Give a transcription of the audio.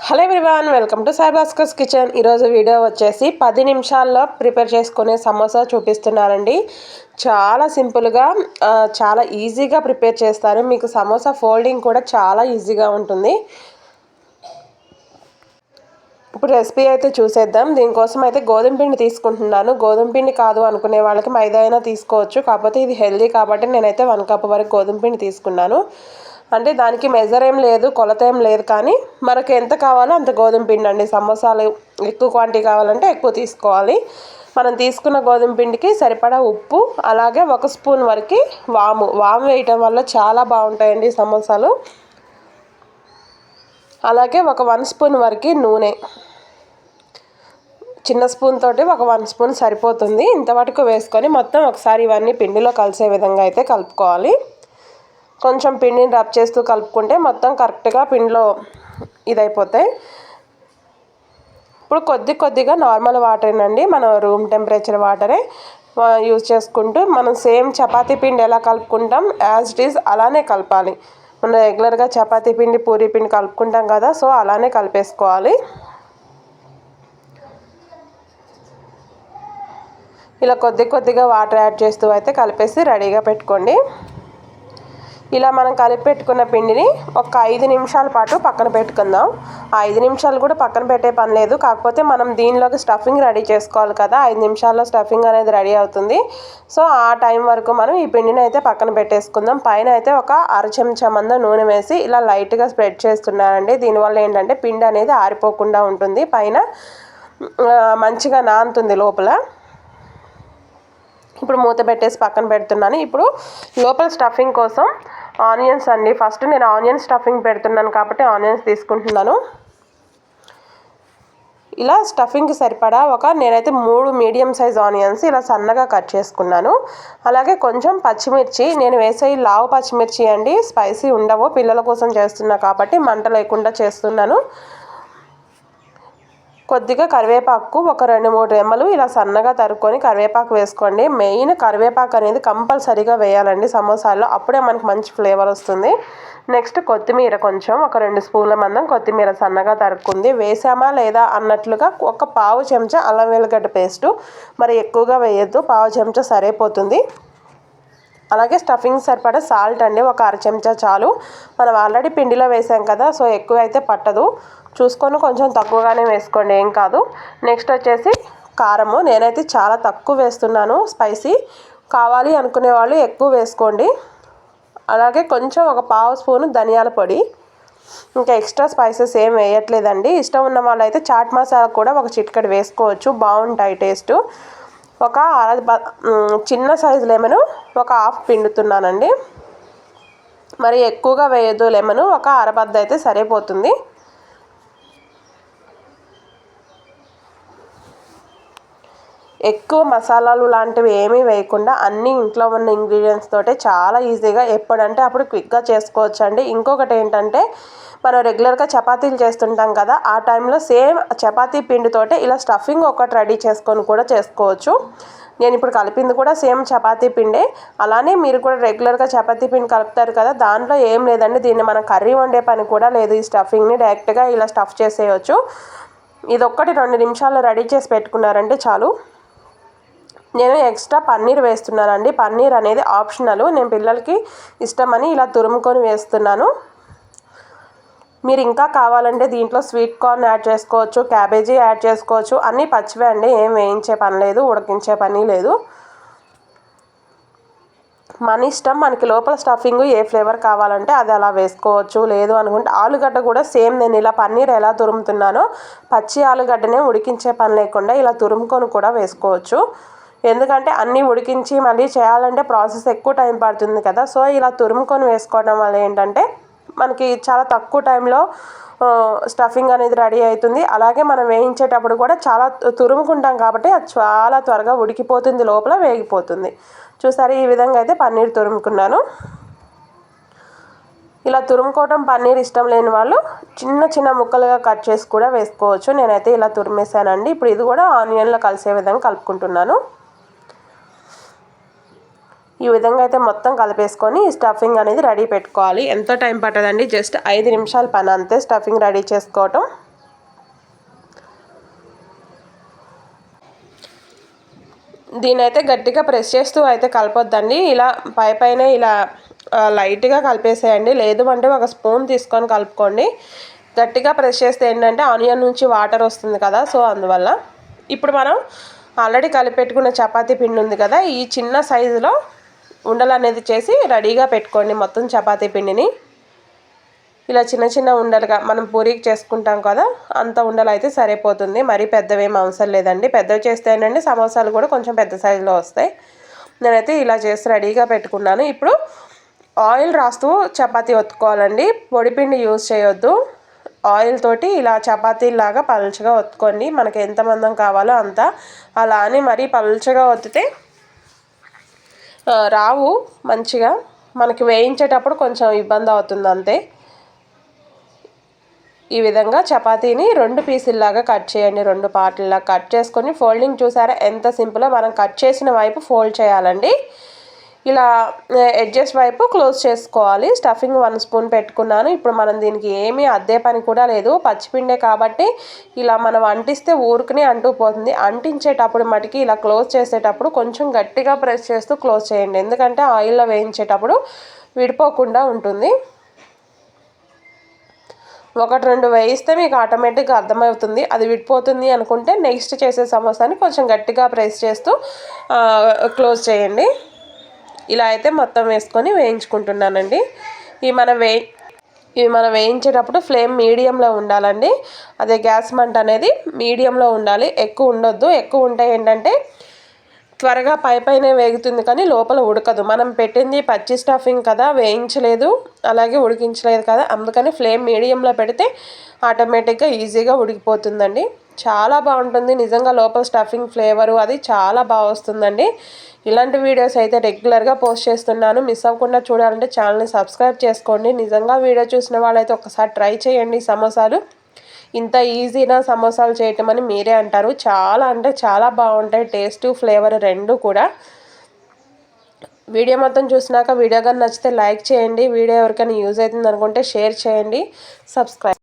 Hello everyone, welcome to Sai Bhaskar's kitchen. ఈరోజు video వచ్చేసి 10 నిమిషాల్లో ప్రిపేర్ చేసుకునే సమోసా చూపిస్తున్నానండి. చాలా సింపుల్గా చాలా ఈజీగా ప్రిపేర్ చేస్తారు. మీకు సమోసా ఫోల్డింగ్ కూడా చాలా ఈజీగా ఉంటుంది. ఇప్పుడు రెసిపీ అయితే చూసేద్దాం. దీనికోసం అయితే గోధుమ పిండి తీసుకుంటున్నాను. గోధుమ పిండి కాదు అనుకునే వాళ్ళకి మైదా అయినా తీసుకోవచ్చు. కాకపోతే ఇది హెల్దీ కాబట్టి నేనైతే 1 కప్ వరకు గోధుమ పిండి తీసుకున్నాను. అంటే దానికి మెజర్ ఏం లేదు, కొలత ఏం లేదు, కానీ మనకు ఎంత కావాలో అంత గోధుమ పిండి అండి. సమోసాలు ఎక్కువ క్వాంటిటీ కావాలంటే ఎక్కువ తీసుకోవాలి. మనం తీసుకున్న గోధుమ పిండికి సరిపడా ఉప్పు, అలాగే 1 స్పూన్ వరకు వాము వేయటం వల్ల చాలా బాగుంటాయండి సమోసాలు. అలాగే ఒక 1 స్పూన్ వరకు నూనె, చిన్న స్పూన్ తోటి ఒక 1 స్పూన్ సరిపోతుంది. ఇంతవరకు వేసుకొని మొత్తం ఒకసారి ఇవన్నీ పిండిలో కలిసే విధంగా అయితే కలుపుకోవాలి. కొంచెం పిండిని రబ్ చేస్తూ కలుపుకుంటే మొత్తం కరెక్ట్గా పిండిలో ఇదైపోతాయి. ఇప్పుడు కొద్దిగా నార్మల్ వాటరేనండి, మన రూమ్ టెంపరేచర్ వాటరే యూజ్ చేసుకుంటూ మనం సేమ్ చపాతీ పిండి ఎలా కలుపుకుంటాం యాజ్ ఇట్ ఈజ్ అలానే కలపాలి. మనం రెగ్యులర్గా చపాతీ పిండి, పూరీ పిండి కలుపుకుంటాం కదా, సో అలానే కలిపేసుకోవాలి. ఇలా కొద్దిగా వాటర్ యాడ్ చేస్తూ అయితే కలిపేసి రెడీగా పెట్టుకోండి. ఇలా మనం కలిపి పెట్టుకున్న పిండిని ఒక 5 నిమిషాల పాటు పక్కన పెట్టుకుందాం. 5 నిమిషాలు కూడా పక్కన పెట్టే పని లేదు, కాకపోతే మనం దీనిలోకి స్టఫింగ్ రెడీ చేసుకోవాలి కదా. 5 నిమిషాల్లో స్టఫింగ్ అనేది రెడీ అవుతుంది. సో ఆ టైం వరకు మనం ఈ పిండిని అయితే పక్కన పెట్టేసుకుందాం. పైన అయితే ఒక 1/2 చెంచా మంద నూనె వేసి ఇలా లైట్గా స్ప్రెడ్ చేస్తున్నానండి. దీనివల్ల ఏంటంటే పిండి అనేది ఆరిపోకుండా ఉంటుంది, పైన మంచిగా నానుతుంది లోపల. ఇప్పుడు మూత పెట్టేసి పక్కన పెడుతున్నాను. ఇప్పుడు లోపల స్టఫింగ్ కోసం ఆనియన్స్ అండి. ఫస్ట్ నేను ఆనియన్ స్టఫింగ్ పెడుతున్నాను కాబట్టి ఆనియన్స్ తీసుకుంటున్నాను. ఇలా స్టఫింగ్కి సరిపడా నేనైతే 3 మీడియం సైజ్ ఆనియన్స్ ఇలా సన్నగా కట్ చేసుకున్నాను. అలాగే కొంచెం పచ్చిమిర్చి, నేను వేసే లావు పచ్చిమిర్చి అండి, స్పైసీ ఉండవు, పిల్లల కోసం చేస్తున్నా కాబట్టి మంట లేకుండా చేస్తున్నాను. కొద్దిగా కరివేపాకు, ఒక 2-3 రెమ్మలు ఇలా సన్నగా తరుక్కొని కరివేపాకు వేసుకోండి. మెయిన్ కరివేపాకు అనేది కంపల్సరీగా వేయాలండి సమోసాల్లో, అప్పుడే మనకు మంచి ఫ్లేవర్ వస్తుంది. నెక్స్ట్ కొత్తిమీర, కొంచెం ఒక 2 స్పూన్ల మందం కొత్తిమీర సన్నగా తరుక్కుంది. వేసామా లేదా అన్నట్లుగా ఒక 1/2 చెంచా అల్లం వెల్లిగడ్డ పేస్టు, మరి ఎక్కువగా వేయొద్దు, 1/2 చెంచా సరిపోతుంది. అలాగే స్టఫింగ్ సరిపడా సాల్ట్ అండి, ఒక 1/2 చెంచా చాలు. మనం ఆల్రెడీ పిండిలో వేసాం కదా, సో ఎక్కువ అయితే పట్టదు, చూసుకొని కొంచెం తక్కువగానే వేసుకోండి, ఏం కాదు. నెక్స్ట్ వచ్చేసి కారము, నేనైతే చాలా తక్కువ వేస్తున్నాను. స్పైసీ కావాలి అనుకునే వాళ్ళు ఎక్కువ వేసుకోండి. అలాగే కొంచెం ఒక 1/2 స్పూను ధనియాల పొడి. ఇంకా ఎక్స్ట్రా స్పైసెస్ ఏం వేయట్లేదండి. ఇష్టం ఉన్న వాళ్ళు అయితే చాట్ మసాలా కూడా ఒక చిటికెడు వేసుకోవచ్చు, బాగుంటాయి టేస్ట్. ఒక చిన్న సైజు లెమను ఒక హాఫ్ పిండుతున్నానండి. మరి ఎక్కువగా వేయద్దు, లెమను ఒక అరబద్ద అయితే సరిపోతుంది. ఎక్కువ మసాలాలు లాంటివి ఏమీ వేయకుండా అన్ని ఇంట్లో ఉన్న ఇంగ్రీడియంట్స్ తోటే చాలా ఈజీగా ఎప్పుడంటే అప్పుడు క్విక్గా చేసుకోవచ్చు అండి. ఇంకొకటి ఏంటంటే మనం రెగ్యులర్గా చపాతీలు చేస్తుంటాం కదా, ఆ టైంలో సేమ్ చపాతీ పిండితోటే ఇలా స్టఫింగ్ ఒకటి రెడీ చేసుకొని కూడా చేసుకోవచ్చు. నేను ఇప్పుడు కలిపింది కూడా సేమ్ చపాతీ పిండే. అలానే మీరు కూడా రెగ్యులర్గా చపాతీ పిండి కలుపుతారు కదా, దాంట్లో ఏం లేదండి, దీన్ని మనం కర్రీ వండే పని కూడా లేదు. ఈ స్టఫింగ్ని డైరెక్ట్గా ఇలా స్టఫ్ చేసేయచ్చు. ఇది ఒక్కటి 2 నిమిషాల్లో రెడీ చేసి పెట్టుకున్నారంటే చాలు. నేను ఎక్స్ట్రా పన్నీర్ వేస్తున్నానండి. పన్నీర్ అనేది ఆప్షనల్, నేను పిల్లలకి ఇష్టమని ఇలా తురుముకొని వేస్తున్నాను. మీరు ఇంకా కావాలంటే దీంట్లో స్వీట్ కార్న్ యాడ్ చేసుకోవచ్చు, క్యాబేజీ యాడ్ చేసుకోవచ్చు. అన్నీ పచ్చివే అండి, ఏం వేయించే పని లేదు, ఉడికించే పని లేదు, మన ఇష్టం. మనకి లోపల స్టఫింగ్ ఏ ఫ్లేవర్ కావాలంటే అది అలా వేసుకోవచ్చు. లేదు అనుకుంటే ఆలుగడ్డ కూడా సేమ్, నేను ఇలా పన్నీర్ ఎలా తురుముతున్నానో పచ్చి ఆలుగడ్డనే ఉడికించే పని లేకుండా ఇలా తురుముకొని కూడా వేసుకోవచ్చు. ఎందుకంటే అన్నీ ఉడికించి మళ్ళీ చేయాలంటే ప్రాసెస్ ఎక్కువ టైం పడుతుంది కదా, సో ఇలా తురుముకొని వేసుకోవడం వల్ల ఏంటంటే మనకి చాలా తక్కువ టైంలో స్టఫింగ్ అనేది రెడీ అవుతుంది. అలాగే మనం వేయించేటప్పుడు కూడా చాలా తురుముకుంటాం కాబట్టి అది చాలా త్వరగా ఉడికిపోతుంది, లోపల వేగిపోతుంది. చూసారు, ఈ విధంగా అయితే పన్నీర్ తురుముకున్నాను. ఇలా తురుముకోవడం పన్నీర్ ఇష్టం లేని వాళ్ళు చిన్న ముక్కలుగా కట్ చేసి కూడా వేసుకోవచ్చు. నేనైతే ఇలా తురిమేసానండి. ఇప్పుడు ఇది కూడా ఆనియన్లో కలిసే విధంగా కలుపుకుంటున్నాను. ఈ విధంగా అయితే మొత్తం కలిపేసుకొని స్టఫింగ్ అనేది రెడీ పెట్టుకోవాలి. ఎంతో టైం పట్టదండి, జస్ట్ 5 నిమిషాల పని అంతే స్టఫింగ్ రెడీ చేసుకోవటం. దీనైతే గట్టిగా ప్రెస్ చేస్తూ అయితే కలపొద్దండి. ఇలా పైన ఇలా లైట్గా కలిపేసేయండి. లేదు అంటే ఒక స్పూన్ తీసుకొని కలుపుకోండి. గట్టిగా ప్రెస్ చేస్తే ఏంటంటే ఆనియన్ నుంచి వాటర్ వస్తుంది కదా, సో అందువల్ల. ఇప్పుడు మనం ఆల్రెడీ కలిపెట్టుకున్న చపాతీ పిండి ఉంది కదా, ఈ చిన్న సైజులో ఉండలు అనేది చేసి రెడీగా పెట్టుకోండి. మొత్తం చపాతీ పిండిని ఇలా చిన్న చిన్న ఉండలుగా మనం పూరీకి చేసుకుంటాం కదా, అంత ఉండలు అయితే సరిపోతుంది. మరీ పెద్దవేం అవసరం లేదండి. పెద్దవి చేస్తే ఏంటంటే సమోసాలు కూడా కొంచెం పెద్ద సైజులో వస్తాయి. నేనైతే ఇలా చేసి రెడీగా పెట్టుకున్నాను. ఇప్పుడు ఆయిల్ రాస్తూ చపాతీ ఒత్తుకోవాలండి. పొడిపిండి యూజ్ చేయొద్దు. ఆయిల్ తోటి ఇలా చపాతీలాగా పలుచగా ఒత్తుకోండి. మనకి ఎంత మందం కావాలో అంత. అలా అని మరీ పలుచగా ఒత్తితే రావు మంచిగా. మనకి వేయించేటప్పుడు కొంచెం ఇబ్బంది అవుతుంది అంతే. ఈ విధంగా చపాతీని 2 పీసుల్లాగా కట్ చేయండి. 2 పార్ట్లలాగా కట్ చేసుకొని ఫోల్డింగ్ చూసారా ఎంత సింపుల్లో. మనం కట్ చేసిన వైపు ఫోల్డ్ చేయాలండి. ఇలా ఎడ్జెస్ వైపు క్లోజ్ చేసుకోవాలి. స్టఫింగ్ 1 స్పూన్ పెట్టుకున్నాను. ఇప్పుడు మనం దీనికి ఏమీ అద్దే పని కూడా లేదు, పచ్చిపిండే కాబట్టి ఇలా మనం అంటిస్తే ఊరుకునే అంటూ పోతుంది. అంటించేటప్పుడు మటుకి ఇలా క్లోజ్ చేసేటప్పుడు కొంచెం గట్టిగా ప్రెస్ చేస్తూ క్లోజ్ చేయండి. ఎందుకంటే ఆయిల్లో వేయించేటప్పుడు విడిపోకుండా ఉంటుంది. 1-2 వేయిస్తే మీకు ఆటోమేటిక్గా అర్థమవుతుంది. అది విడిపోతుంది అనుకుంటే నెక్స్ట్ చేసే సమోసాని కొంచెం గట్టిగా ప్రెస్ చేస్తూ క్లోజ్ చేయండి. ఇలా అయితే మొత్తం వేసుకొని వేయించుకుంటున్నానండి. ఇవి మనం వేయించేటప్పుడు ఫ్లేమ్ మీడియంలో ఉండాలండి. అదే గ్యాస్ మంట అనేది మీడియంలో ఉండాలి, ఎక్కువ ఉండొద్దు. ఎక్కువ ఉంటే ఏంటంటే త్వరగా పైనే వేగుతుంది కానీ లోపల ఉడకదు. మనం పెట్టింది పచ్చి స్టఫింగ్ కదా, వేయించలేదు అలాగే ఉడికించలేదు కదా, అందుకని ఫ్లేమ్ మీడియంలో పెడితే ఆటోమేటిక్గా ఈజీగా ఉడికిపోతుందండి. చాలా బాగుంటుంది నిజంగా. లోపల స్టఫింగ్ ఫ్లేవరు అది చాలా బాగా వస్తుందండి. ఇలాంటి వీడియోస్ అయితే రెగ్యులర్గా పోస్ట్ చేస్తున్నాను. మిస్ అవ్వకుండా చూడాలంటే ఛానల్ని సబ్స్క్రైబ్ చేసుకోండి. నిజంగా వీడియో చూసిన వాళ్ళైతే ఒకసారి ట్రై చేయండి. సమోసాలు ఇంత ఈజీనా సమోసాలు చేయటం అని మీరే అంటారు. చాలా అంటే చాలా బాగుంటాయి. టేస్ట్ ఫ్లేవర్ రెండు కూడా. వీడియో మొత్తం చూసినాక వీడియో కానీ నచ్చితే లైక్ చేయండి. వీడియో ఎవరికైనా యూజ్ అవుతుంది అనుకుంటే షేర్ చేయండి. సబ్స్క్రైబ్